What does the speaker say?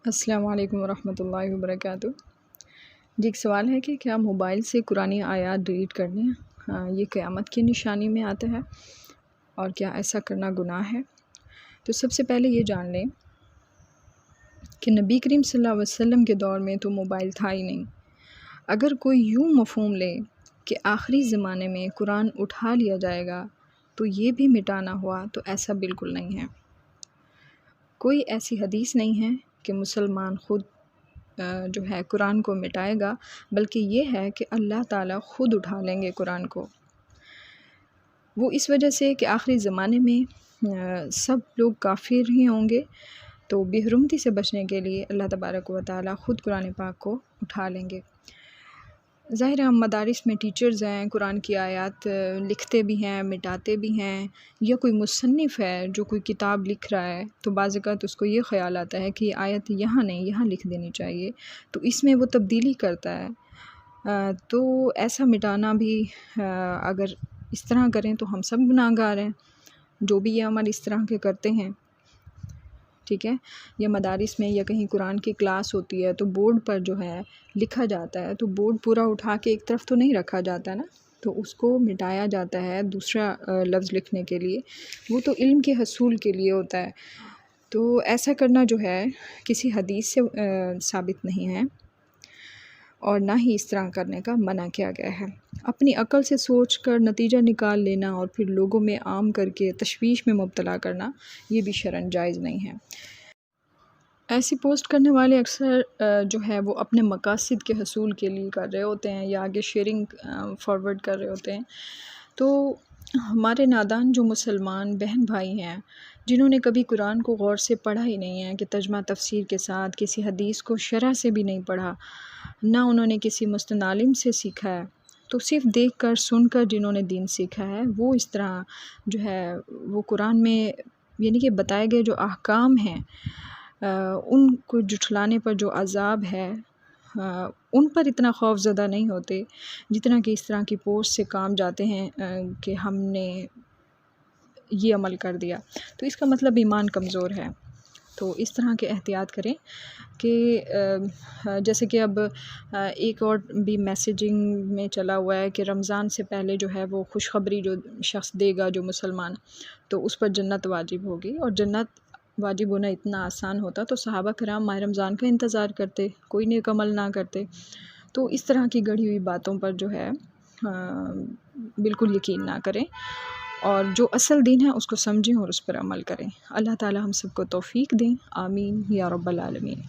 السلام علیکم ورحمۃ اللہ وبرکاتہ۔ جی ایک سوال ہے کہ کیا موبائل سے قرآن آیات ڈیلیٹ کرنے یہ قیامت کی نشانی میں آتا ہے اور کیا ایسا کرنا گناہ ہے؟ تو سب سے پہلے یہ جان لیں کہ نبی کریم صلی اللہ علیہ وسلم کے دور میں تو موبائل تھا ہی نہیں۔ اگر کوئی یوں مفہوم لے کہ آخری زمانے میں قرآن اٹھا لیا جائے گا تو یہ بھی مٹانا ہوا، تو ایسا بالکل نہیں ہے۔ کوئی ایسی حدیث نہیں ہے کہ مسلمان خود جو ہے قرآن کو مٹائے گا، بلکہ یہ ہے کہ اللہ تعالیٰ خود اٹھا لیں گے قرآن کو۔ وہ اس وجہ سے کہ آخری زمانے میں سب لوگ کافر ہی ہوں گے، تو بے حرمتی سے بچنے کے لیے اللہ تبارک و تعالیٰ خود قرآن پاک کو اٹھا لیں گے۔ ظاہر ہے ہم مدارس میں ٹیچرز ہیں، قرآن کی آیات لکھتے بھی ہیں، مٹاتے بھی ہیں، یا کوئی مصنف ہے جو کوئی کتاب لکھ رہا ہے تو بعض اوقات اس کو یہ خیال آتا ہے کہ یہ آیت یہاں نہیں یہاں لکھ دینی چاہیے، تو اس میں وہ تبدیلی کرتا ہے۔ تو ایسا مٹانا بھی اگر اس طرح کریں تو ہم سب گناہ گار ہیں، جو بھی یہ عمل اس طرح کے کرتے ہیں، ٹھیک ہے۔ یا مدارس میں یا کہیں قرآن کی کلاس ہوتی ہے تو بورڈ پر جو ہے لکھا جاتا ہے، تو بورڈ پورا اٹھا کے ایک طرف تو نہیں رکھا جاتا نا، تو اس کو مٹایا جاتا ہے دوسرا لفظ لکھنے کے لیے، وہ تو علم کے حصول کے لیے ہوتا ہے۔ تو ایسا کرنا جو ہے کسی حدیث سے ثابت نہیں ہے، اور نہ ہی اس طرح کرنے کا منع کیا گیا ہے۔ اپنی عقل سے سوچ کر نتیجہ نکال لینا اور پھر لوگوں میں عام کر کے تشویش میں مبتلا کرنا، یہ بھی شرعاً جائز نہیں ہے۔ ایسی پوسٹ کرنے والے اکثر جو ہے وہ اپنے مقاصد کے حصول کے لیے کر رہے ہوتے ہیں یا آگے شیئرنگ فارورڈ کر رہے ہوتے ہیں۔ تو ہمارے نادان جو مسلمان بہن بھائی ہیں جنہوں نے کبھی قرآن کو غور سے پڑھا ہی نہیں ہے، کہ ترجمہ تفسیر کے ساتھ کسی حدیث کو شرح سے بھی نہیں پڑھا، نہ انہوں نے کسی مستند عالم سے سیکھا ہے، تو صرف دیکھ کر سن کر جنہوں نے دین سیکھا ہے وہ اس طرح جو ہے وہ قرآن میں یعنی کہ بتائے گئے جو احکام ہیں ان کو جھٹلانے پر جو عذاب ہے ان پر اتنا خوف زدہ نہیں ہوتے جتنا کہ اس طرح کی پوسٹ سے کام جاتے ہیں کہ ہم نے یہ عمل کر دیا، تو اس کا مطلب ایمان کمزور ہے۔ تو اس طرح کے احتیاط کریں کہ جیسے کہ اب ایک اور بھی میسیجنگ میں چلا ہوا ہے کہ رمضان سے پہلے جو ہے وہ خوشخبری جو شخص دے گا جو مسلمان، تو اس پر جنت واجب ہوگی، اور جنت واجب ہونا اتنا آسان ہوتا تو صحابہ کرام ماہ رمضان کا انتظار کرتے، کوئی نیک عمل نہ کرتے۔ تو اس طرح کی گڑھی ہوئی باتوں پر جو ہے بالکل یقین نہ کریں، اور جو اصل دین ہے اس کو سمجھیں اور اس پر عمل کریں۔ اللہ تعالی ہم سب کو توفیق دیں، آمین یا رب العالمین۔